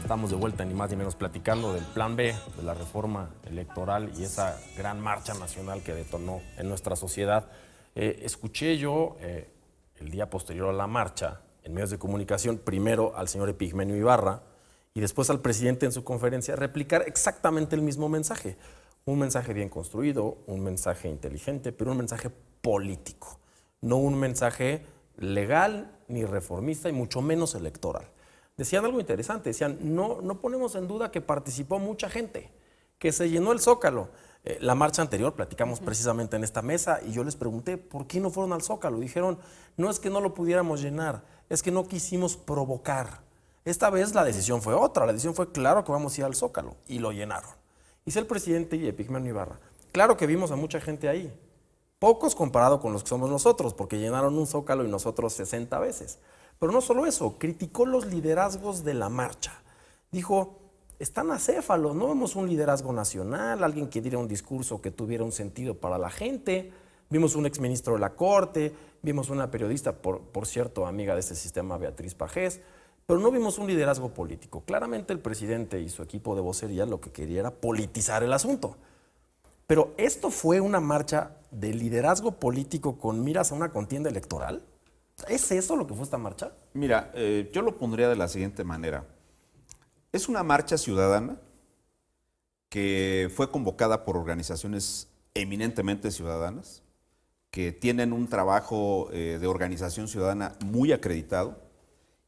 Estamos de vuelta, ni más ni menos, platicando del plan B, de la reforma electoral y esa gran marcha nacional que detonó en nuestra sociedad. Escuché yo el día posterior a la marcha, en medios de comunicación, primero al señor Epigmenio Ibarra y después al presidente en su conferencia, replicar exactamente el mismo mensaje. Un mensaje bien construido, un mensaje inteligente, pero un mensaje político, no un mensaje legal ni reformista y mucho menos electoral. Decían algo interesante, decían, no ponemos en duda que participó mucha gente, que se llenó el Zócalo. La marcha anterior, platicamos precisamente en esta mesa y yo les pregunté, ¿por qué no fueron al Zócalo? Dijeron, no es que no lo pudiéramos llenar, es que no quisimos provocar. Esta vez la decisión fue otra, la decisión fue claro que vamos a ir al Zócalo y lo llenaron. Dice el presidente y Epigmenio Ibarra, claro que vimos a mucha gente ahí, pocos comparado con los que somos nosotros, porque llenaron un Zócalo y nosotros 60 veces. Pero no solo eso, criticó los liderazgos de la marcha. Dijo, están acéfalos, no vemos un liderazgo nacional, alguien que diera un discurso que tuviera un sentido para la gente. Vimos un exministro de la Corte, vimos una periodista, por cierto, amiga de este sistema, Beatriz Pajés, pero no vimos un liderazgo político. Claramente el presidente y su equipo de vocería lo que quería era politizar el asunto. Pero ¿esto fue una marcha de liderazgo político con miras a una contienda electoral? ¿Es eso lo que fue esta marcha? Mira, yo lo pondría de la siguiente manera. Es una marcha ciudadana que fue convocada por organizaciones eminentemente ciudadanas, que tienen un trabajo de organización ciudadana muy acreditado,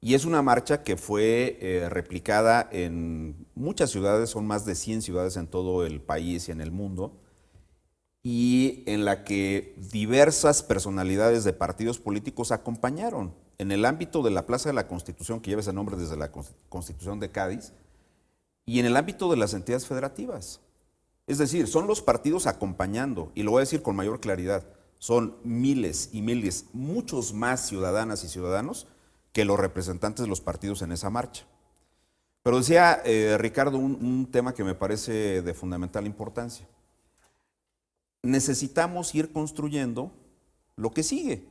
y es una marcha que fue replicada en muchas ciudades, son más de 100 ciudades en todo el país y en el mundo, y en la que diversas personalidades de partidos políticos acompañaron. En el ámbito de la Plaza de la Constitución, que lleva ese nombre desde la Constitución de Cádiz, y en el ámbito de las entidades federativas. Es decir, son los partidos acompañando, y lo voy a decir con mayor claridad, son miles y miles, muchos más ciudadanas y ciudadanos que los representantes de los partidos en esa marcha. Pero decía Ricardo un tema que me parece de fundamental importancia. Necesitamos ir construyendo lo que sigue.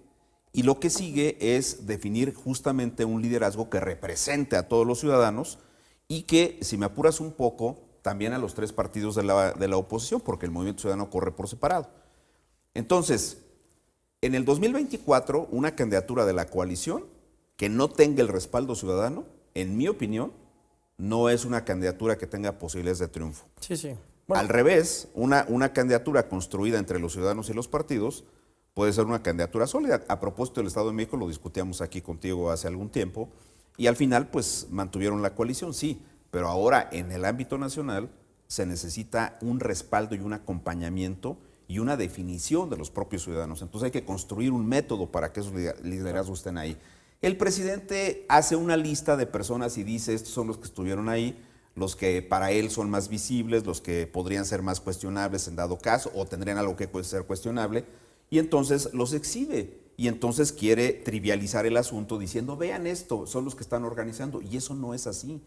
Y lo que sigue es definir justamente un liderazgo que represente a todos los ciudadanos y que, si me apuras un poco, también a los tres partidos de la oposición, porque el Movimiento Ciudadano corre por separado. Entonces, en el 2024, una candidatura de la coalición que no tenga el respaldo ciudadano, en mi opinión, no es una candidatura que tenga posibilidades de triunfo. Sí, sí. Bueno. Al revés, una candidatura construida entre los ciudadanos y los partidos puede ser una candidatura sólida. A propósito del Estado de México, lo discutíamos aquí contigo hace algún tiempo, y al final pues mantuvieron la coalición, sí, pero ahora en el ámbito nacional se necesita un respaldo y un acompañamiento y una definición de los propios ciudadanos. Entonces hay que construir un método para que esos liderazgos estén ahí. El presidente hace una lista de personas y dice, estos son los que estuvieron ahí, los que para él son más visibles, los que podrían ser más cuestionables en dado caso, o tendrían algo que puede ser cuestionable, y entonces los exhibe. Y entonces quiere trivializar el asunto diciendo, vean esto, son los que están organizando. Y eso no es así.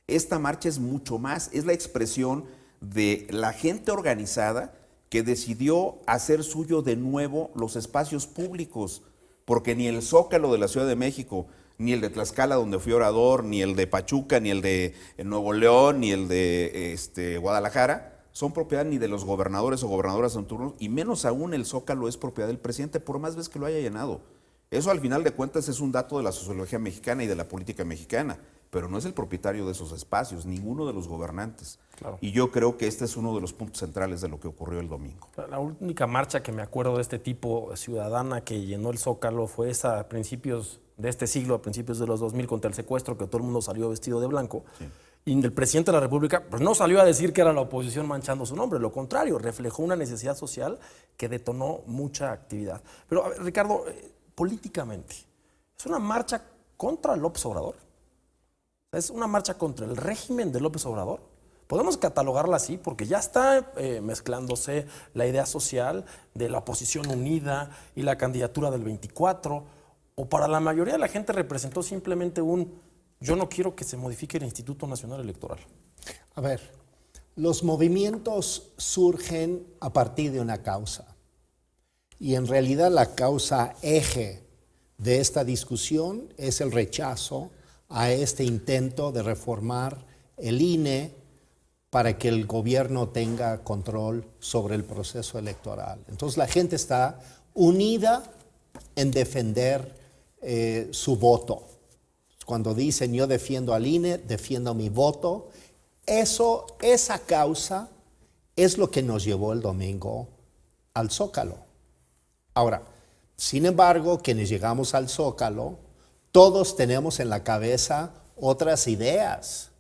Esta marcha es mucho más, es la expresión de la gente organizada que decidió hacer suyo de nuevo los espacios públicos, porque ni el Zócalo de la Ciudad de México, ni el de Tlaxcala, donde fui orador, ni el de Pachuca, ni el de Nuevo León, ni el de Guadalajara, son propiedad ni de los gobernadores o gobernadoras en turno, y menos aún el Zócalo es propiedad del presidente, por más veces que lo haya llenado. Eso al final de cuentas es un dato de la sociología mexicana y de la política mexicana, pero no es el propietario de esos espacios, ninguno de los gobernantes. Claro. Y yo creo que este es uno de los puntos centrales de lo que ocurrió el domingo. La única marcha que me acuerdo de este tipo ciudadana que llenó el Zócalo fue esa a principios de este siglo, a principios de los 2000, contra el secuestro, que todo el mundo salió vestido de blanco. Sí. Y el presidente de la República pues, no salió a decir que era la oposición manchando su nombre, lo contrario, reflejó una necesidad social que detonó mucha actividad. Pero, a ver, Ricardo, políticamente, ¿es una marcha contra López Obrador? ¿Es una marcha contra el régimen de López Obrador? Podemos catalogarla así porque ya está mezclándose la idea social de la oposición unida y la candidatura del 24, o para la mayoría de la gente representó simplemente yo no quiero que se modifique el Instituto Nacional Electoral. A ver, los movimientos surgen a partir de una causa. Y en realidad la causa eje de esta discusión es el rechazo a este intento de reformar el INE para que el gobierno tenga control sobre el proceso electoral. Entonces la gente está unida en defender su voto. Cuando dicen yo defiendo al INE, defiendo mi voto, esa causa es lo que nos llevó el domingo al Zócalo. Ahora, sin embargo, quienes llegamos al Zócalo, todos tenemos en la cabeza otras ideas.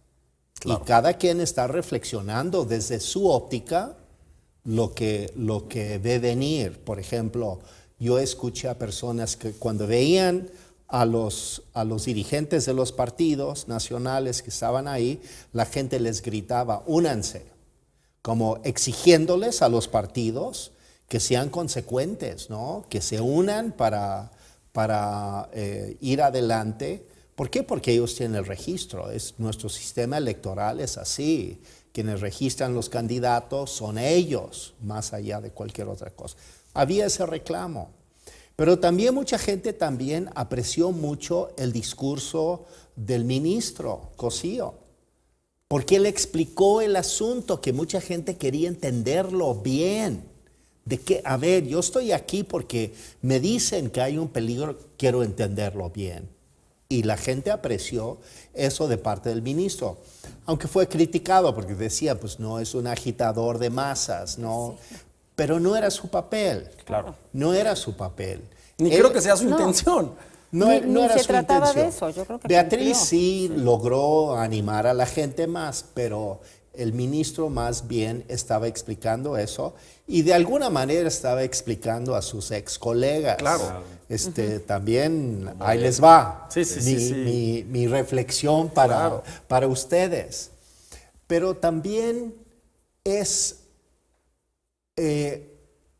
Claro. Y cada quien está reflexionando desde su óptica lo que ve venir. Por ejemplo, yo escuché a personas que cuando veían a los dirigentes de los partidos nacionales que estaban ahí, la gente les gritaba, únanse, como exigiéndoles a los partidos que sean consecuentes, ¿no? Que se unan para ir adelante. ¿Por qué? Porque ellos tienen el registro. Nuestro sistema electoral es así. Quienes registran los candidatos son ellos, más allá de cualquier otra cosa. Había ese reclamo. Pero también mucha gente también apreció mucho el discurso del ministro Cosío, porque él explicó el asunto que mucha gente quería entenderlo bien. De que, a ver, yo estoy aquí porque me dicen que hay un peligro, quiero entenderlo bien. Y la gente apreció eso de parte del ministro, aunque fue criticado porque decía, pues no es un agitador de masas, ¿no? Sí. Pero no era su papel. Claro. No era su papel. Ni creo que sea su intención. No era se su trataba intención. de eso. Yo creo que Beatriz sí logró animar a la gente más, pero el ministro más bien estaba explicando eso y de alguna manera estaba explicando a sus ex colegas. Claro. También ahí les va mi reflexión para ustedes. Pero también es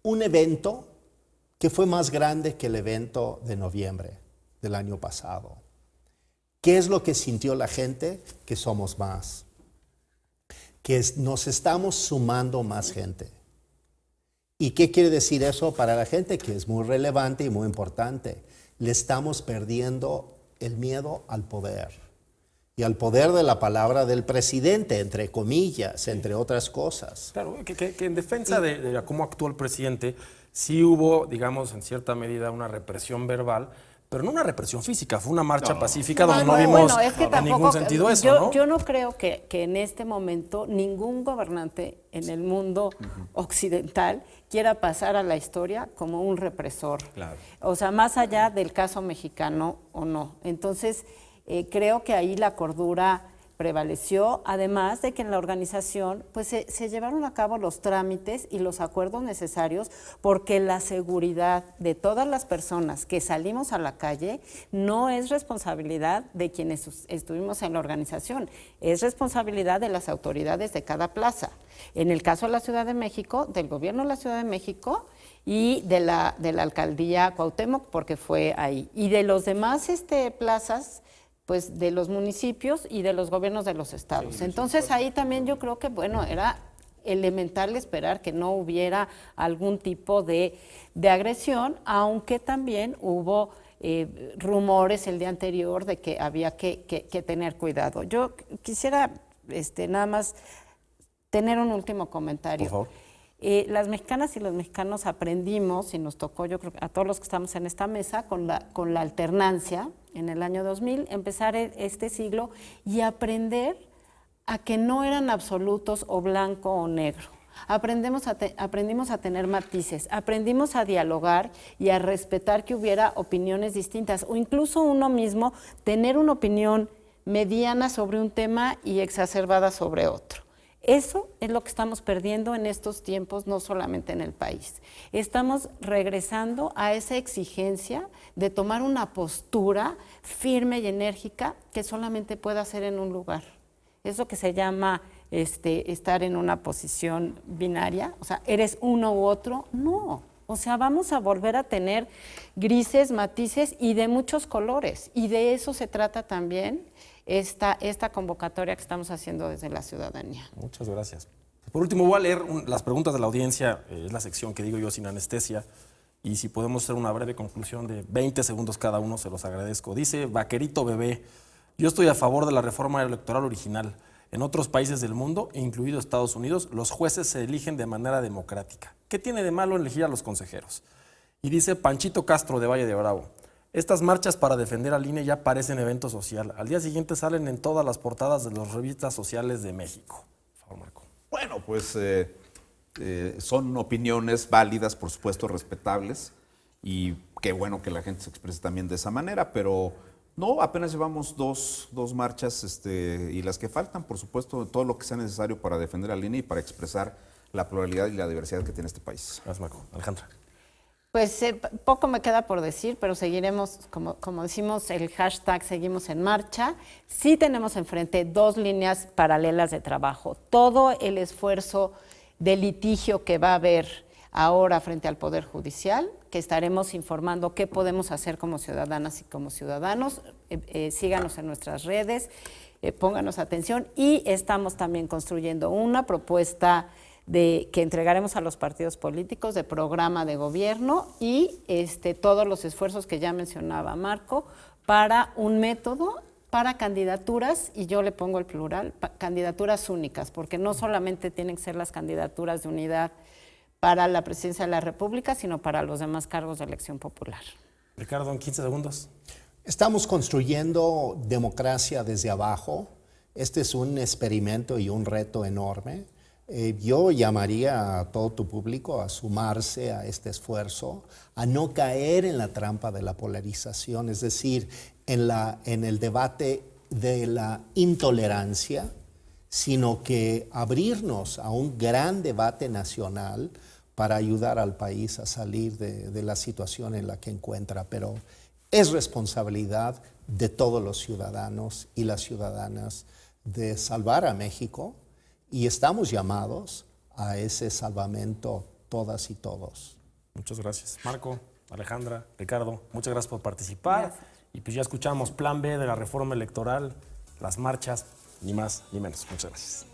un evento que fue más grande que el evento de noviembre del año pasado. ¿Qué es lo que sintió la gente? Que somos más. Que nos estamos sumando más gente. ¿Y qué quiere decir eso para la gente? Que es muy relevante y muy importante. Le estamos perdiendo el miedo al poder. Y al poder de la palabra del presidente, entre comillas, entre otras cosas. Claro, que en defensa de cómo actuó el presidente, sí hubo, digamos, en cierta medida una represión verbal, pero no una represión física, fue una marcha pacífica donde no vimos en ningún sentido eso, ¿no? Yo no creo que en este momento ningún gobernante en el mundo occidental quiera pasar a la historia como un represor. Claro. O sea, más allá del caso mexicano o no. Entonces, creo que ahí la cordura prevaleció, además de que en la organización pues se llevaron a cabo los trámites y los acuerdos necesarios, porque la seguridad de todas las personas que salimos a la calle no es responsabilidad de quienes estuvimos en la organización, es responsabilidad de las autoridades de cada plaza. En el caso de la Ciudad de México, del gobierno de la Ciudad de México y de la alcaldía Cuauhtémoc, porque fue ahí, y de los demás plazas, pues de los municipios y de los gobiernos de los estados. Sí, entonces ahí también yo creo que, bueno, era elemental esperar que no hubiera algún tipo de agresión, aunque también hubo rumores el día anterior de que había que tener cuidado. Yo quisiera nada más tener un último comentario. Por favor. Las mexicanas y los mexicanos aprendimos, y nos tocó, yo creo que a todos los que estamos en esta mesa, con la alternancia en el año 2000, empezar este siglo y aprender a que no eran absolutos o blanco o negro. Aprendimos a tener matices, aprendimos a dialogar y a respetar que hubiera opiniones distintas, o incluso uno mismo tener una opinión mediana sobre un tema y exacerbada sobre otro. Eso es lo que estamos perdiendo en estos tiempos, no solamente en el país. Estamos regresando a esa exigencia de tomar una postura firme y enérgica que solamente puede hacer en un lugar. Es lo que se llama estar en una posición binaria, o sea, eres uno u otro. No, o sea, vamos a volver a tener grises, matices y de muchos colores. Y de eso se trata también esta convocatoria que estamos haciendo desde la ciudadanía. Muchas gracias. Por último, voy a leer las preguntas de la audiencia, es la sección que digo yo sin anestesia, y si podemos hacer una breve conclusión de 20 segundos cada uno, se los agradezco. Dice Vaquerito Bebé, yo estoy a favor de la reforma electoral original. En otros países del mundo, incluido Estados Unidos, los jueces se eligen de manera democrática. ¿Qué tiene de malo elegir a los consejeros? Y dice Panchito Castro de Valle de Bravo, Estas marchas para defender al INE ya parecen evento social. Al día siguiente salen en todas las portadas de las revistas sociales de México. Por favor, Marco. Bueno, pues son opiniones válidas, por supuesto, respetables, y qué bueno que la gente se exprese también de esa manera, pero no, apenas llevamos dos marchas y las que faltan, por supuesto, todo lo que sea necesario para defender al INE y para expresar la pluralidad y la diversidad que tiene este país. Gracias, Marco. Alejandra. Pues poco me queda por decir, pero seguiremos, como decimos, el hashtag seguimos en marcha. Sí tenemos enfrente 2 líneas paralelas de trabajo. Todo el esfuerzo de litigio que va a haber ahora frente al Poder Judicial, que estaremos informando qué podemos hacer como ciudadanas y como ciudadanos. Síganos en nuestras redes, pónganos atención, y estamos también construyendo una propuesta que entregaremos a los partidos políticos de programa de gobierno y todos los esfuerzos que ya mencionaba Marco para un método para candidaturas, y yo le pongo el plural, candidaturas únicas, porque no solamente tienen que ser las candidaturas de unidad para la presidencia de la República, sino para los demás cargos de elección popular. Ricardo, en 15 segundos. Estamos construyendo democracia desde abajo. Este es un experimento y un reto enorme. Yo llamaría a todo tu público a sumarse a este esfuerzo, a no caer en la trampa de la polarización, es decir, en el debate de la intolerancia, sino que abrirnos a un gran debate nacional para ayudar al país a salir de la situación en la que encuentra. Pero es responsabilidad de todos los ciudadanos y las ciudadanas de salvar a México, y estamos llamados a ese salvamento todas y todos. Muchas gracias. Marco, Alejandra, Ricardo, muchas gracias por participar. Gracias. Y pues ya escuchamos plan B de la reforma electoral, las marchas, ni más ni menos. Muchas gracias.